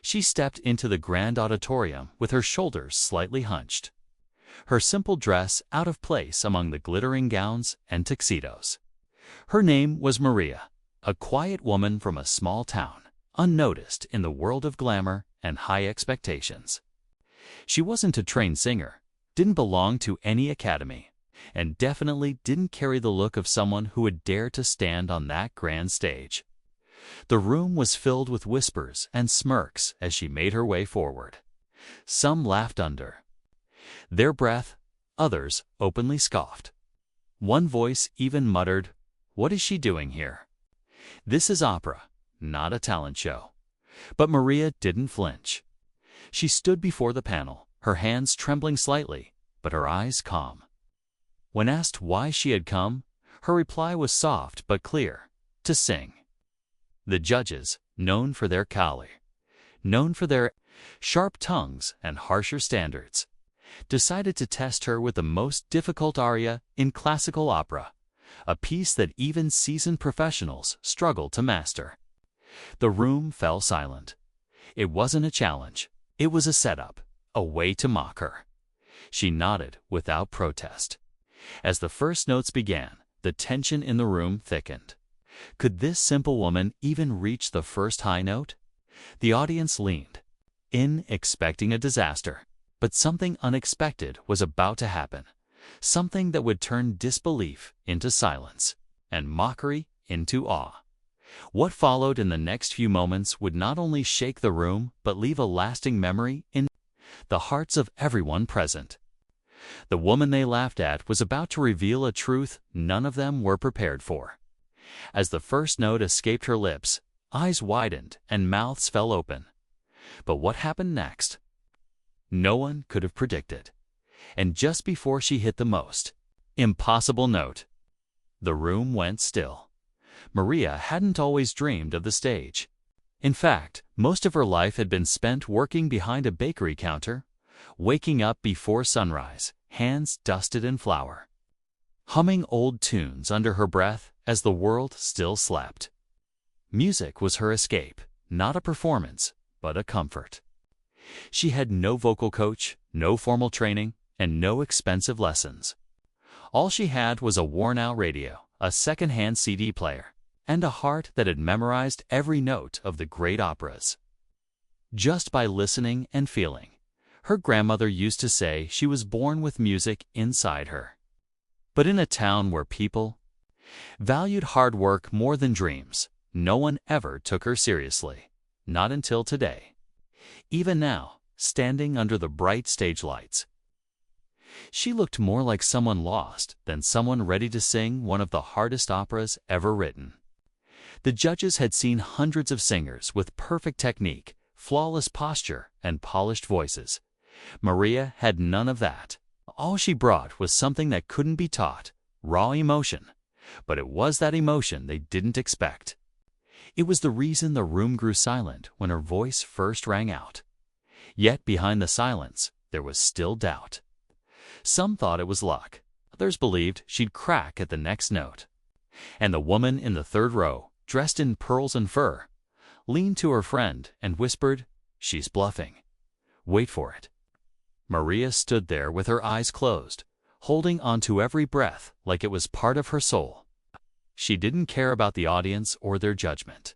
She stepped into the grand auditorium with her shoulders slightly hunched, her simple dress out of place among the glittering gowns and tuxedos. Her name was Maria, a quiet woman from a small town, unnoticed in the world of glamour and high expectations. She wasn't a trained singer, didn't belong to any academy, and definitely didn't carry the look of someone who would dare to stand on that grand stage. The room was filled with whispers and smirks as she made her way forward. Some laughed under their breath, others openly scoffed. One voice even muttered, "What is she doing here? This is opera, not a talent show." But Maria didn't flinch. She stood before the panel, her hands trembling slightly, but her eyes calm. When asked why she had come, her reply was soft but clear: to sing. The judges, known for their cali, known for their sharp tongues and harsher standards, decided to test her with the most difficult aria in classical opera, a piece that even seasoned professionals struggled to master. The room fell silent. It wasn't a challenge. It was a setup, a way to mock her. She nodded without protest. As the first notes began, the tension in the room thickened. Could this simple woman even reach the first high note? The audience leaned in, expecting a disaster. But something unexpected was about to happen, something that would turn disbelief into silence and mockery into awe. What followed in the next few moments would not only shake the room but leave a lasting memory in the hearts of everyone present. The woman they laughed at was about to reveal a truth none of them were prepared for. As the first note escaped her lips, eyes widened and mouths fell open. But what happened next? No one could have predicted. And just before she hit the most impossible note, the room went still. Maria hadn't always dreamed of the stage. In fact, most of her life had been spent working behind a bakery counter, waking up before sunrise, hands dusted in flour, humming old tunes under her breath as the world still slept. Music was her escape, not a performance, but a comfort. She had no vocal coach, no formal training, and no expensive lessons. All she had was a worn-out radio, a second-hand CD player, and a heart that had memorized every note of the great operas. Just by listening and feeling, her grandmother used to say she was born with music inside her. But in a town where people valued hard work more than dreams, no one ever took her seriously, not until today. Even now, standing under the bright stage lights, she looked more like someone lost than someone ready to sing one of the hardest operas ever written. The judges had seen hundreds of singers with perfect technique, flawless posture, and polished voices. Maria had none of that. All she brought was something that couldn't be taught, raw emotion. But it was that emotion they didn't expect. It was the reason the room grew silent when her voice first rang out. Yet behind the silence, there was still doubt. Some thought it was luck. Others believed she'd crack at the next note. And the woman in the third row, dressed in pearls and fur, leaned to her friend and whispered, "She's bluffing. Wait for it." Maria stood there with her eyes closed, holding onto every breath like it was part of her soul. She didn't care about the audience or their judgment.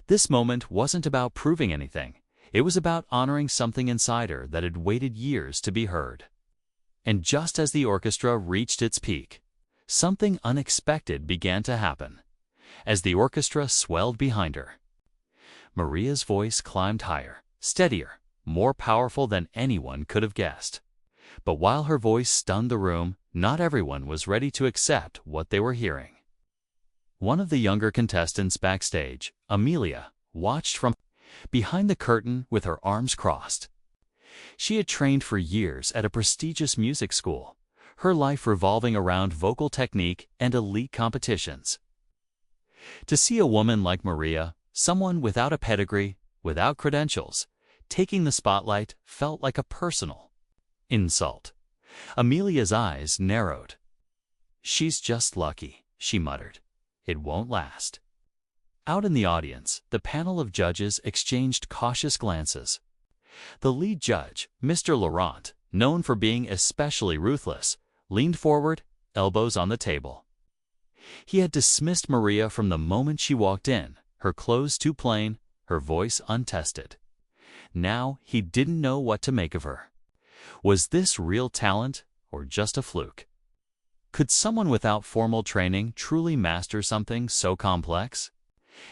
This moment wasn't about proving anything. It was about honoring something inside her that had waited years to be heard. And just as the orchestra reached its peak, something unexpected began to happen. As the orchestra swelled behind her, Maria's voice climbed higher, steadier, more powerful than anyone could have guessed. But while her voice stunned the room, not everyone was ready to accept what they were hearing. One of the younger contestants backstage, Amelia, watched from behind the curtain with her arms crossed. She had trained for years at a prestigious music school, her life revolving around vocal technique and elite competitions. To see a woman like Maria, someone without a pedigree, without credentials, taking the spotlight felt like a personal insult. Amelia's eyes narrowed. "She's just lucky," she muttered. "It won't last." Out in the audience, the panel of judges exchanged cautious glances. The lead judge, Mr. Laurent, known for being especially ruthless, leaned forward, elbows on the table. He had dismissed Maria from the moment she walked in, her clothes too plain, her voice untested. Now he didn't know what to make of her. Was this real talent or just a fluke? Could someone without formal training truly master something so complex?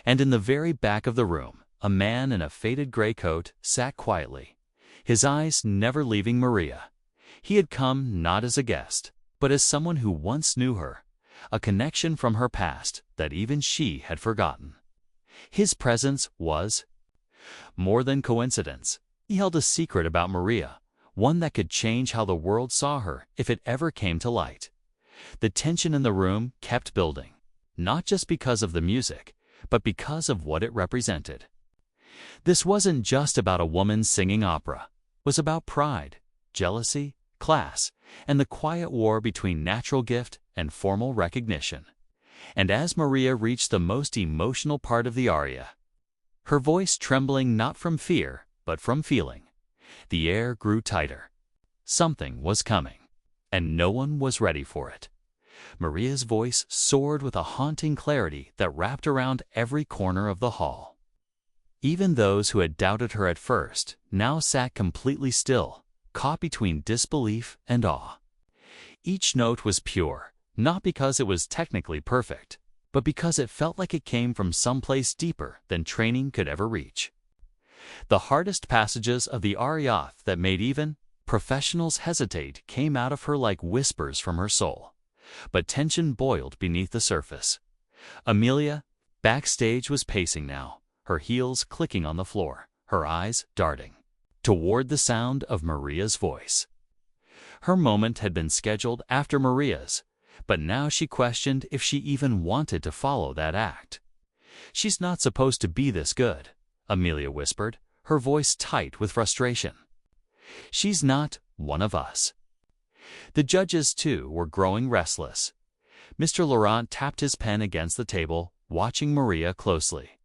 And in the very back of the room, a man in a faded gray coat sat quietly, his eyes never leaving Maria. He had come not as a guest, but as someone who once knew her, a connection from her past that even she had forgotten. His presence was more than coincidence. He held a secret about Maria, one that could change how the world saw her if it ever came to light. The tension in the room kept building, not just because of the music, but because of what it represented. This wasn't just about a woman singing opera. It was about pride, jealousy, class, and the quiet war between natural gift and formal recognition. And as Maria reached the most emotional part of the aria, her voice trembling not from fear, but from feeling, the air grew tighter. Something was coming, and no one was ready for it. Maria's voice soared with a haunting clarity that wrapped around every corner of the hall. Even those who had doubted her at first now sat completely still, caught between disbelief and awe. Each note was pure, not because it was technically perfect, but because it felt like it came from someplace deeper than training could ever reach. The hardest passages of the aria that made even professionals hesitate came out of her like whispers from her soul. But tension boiled beneath the surface. Amelia, backstage, was pacing now, her heels clicking on the floor, her eyes darting toward the sound of Maria's voice. Her moment had been scheduled after Maria's, but now she questioned if she even wanted to follow that act. "She's not supposed to be this good," Amelia whispered, her voice tight with frustration. "She's not one of us." The judges, too, were growing restless. Mr. Laurent tapped his pen against the table, watching Maria closely.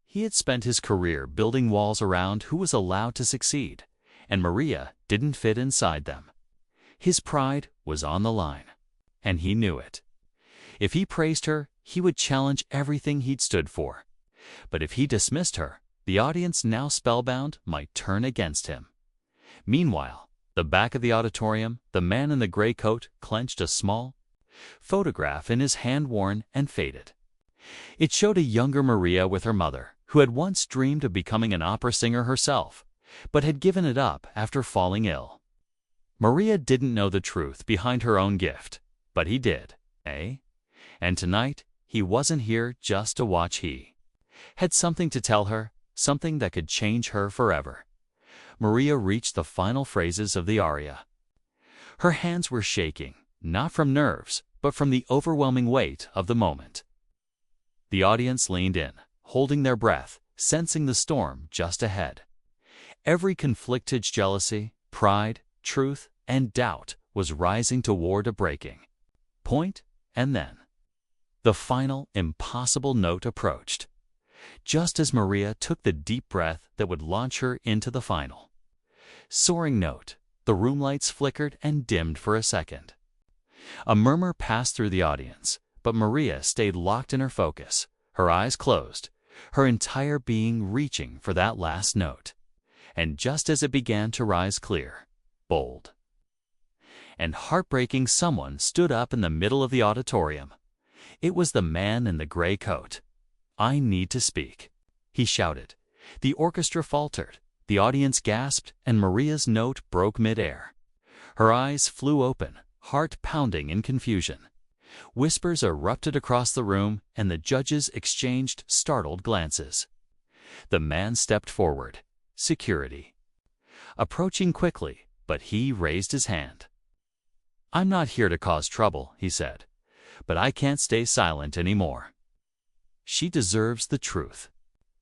He had spent his career building walls around who was allowed to succeed, and Maria didn't fit inside them. His pride was on the line, and he knew it. If he praised her, he would challenge everything he'd stood for. But if he dismissed her, the audience, now spellbound, might turn against him. Meanwhile, the back of the auditorium, the man in the gray coat clenched a small photograph in his hand, worn and faded. It showed a younger Maria with her mother, who had once dreamed of becoming an opera singer herself, but had given it up after falling ill. Maria didn't know the truth behind her own gift, but he did, eh? And tonight, he wasn't here just to watch. He had something to tell her, something that could change her forever. Maria reached the final phrases of the aria. Her hands were shaking, not from nerves, but from the overwhelming weight of the moment. The audience leaned in, holding their breath, sensing the storm just ahead. Every conflicted jealousy, pride, truth, and doubt was rising toward a breaking point, and then the final, impossible note approached. Just as Maria took the deep breath that would launch her into the final soaring note, the room lights flickered and dimmed for a second. A murmur passed through the audience, but Maria stayed locked in her focus, her eyes closed, her entire being reaching for that last note. And just as it began to rise clear, bold, and heartbreaking, someone stood up in the middle of the auditorium. It was the man in the gray coat. "I need to speak," he shouted. The orchestra faltered, the audience gasped, and Maria's note broke mid-air. Her eyes flew open, heart pounding in confusion. Whispers erupted across the room, and the judges exchanged startled glances. The man stepped forward, security approaching quickly, but he raised his hand. "I'm not here to cause trouble," he said, "but I can't stay silent anymore." She deserves the truth.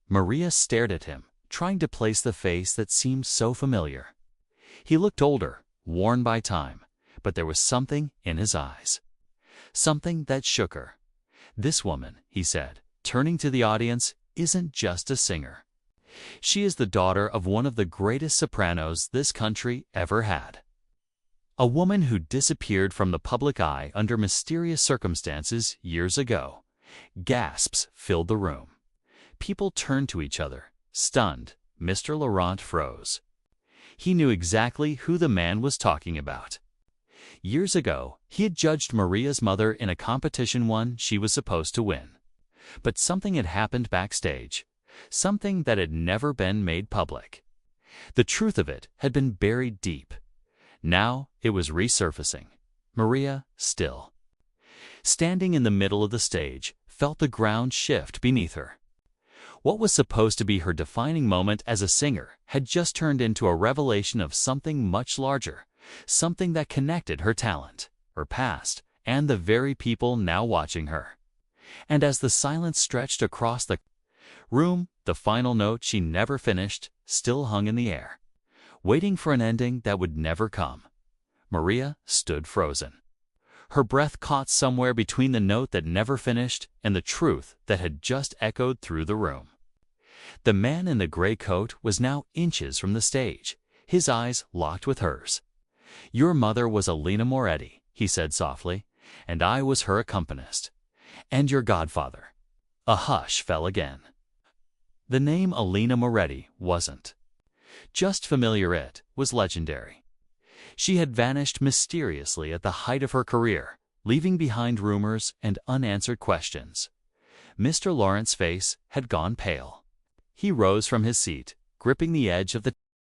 Maria stared at him, trying to place the face that seemed so familiar. He looked older, worn by time, but there was something in his eyes, something that shook her. "This woman," he said, turning to the audience, isn't just a singer. She is the daughter of one of the greatest sopranos this country ever had. A woman who disappeared from the public eye under mysterious circumstances years ago. Gasps filled the room. People turned to each other, stunned. Mr. Laurent froze. He knew exactly who the man was talking about. Years ago, he had judged Maria's mother in a competition one she was supposed to win. But something had happened backstage, something that had never been made public. The truth of it had been buried deep. Now it was resurfacing. Maria, still, standing in the middle of the stage, felt the ground shift beneath her. What was supposed to be her defining moment as a singer had just turned into a revelation of something much larger, something that connected her talent, her past, and the very people now watching her. And as the silence stretched across the room, the final note she never finished still hung in the air, waiting for an ending that would never come. Maria stood frozen. Her breath caught somewhere between the note that never finished and the truth that had just echoed through the room. The man in the gray coat was now inches from the stage, his eyes locked with hers. "Your mother was Alina Moretti," he said softly, "and I was her accompanist. And your godfather." A hush fell again. The name Alina Moretti wasn't just familiar, it was legendary. She had vanished mysteriously at the height of her career, leaving behind rumors and unanswered questions. Mr. Laurent's face had gone pale. He rose from his seat, gripping the edge of the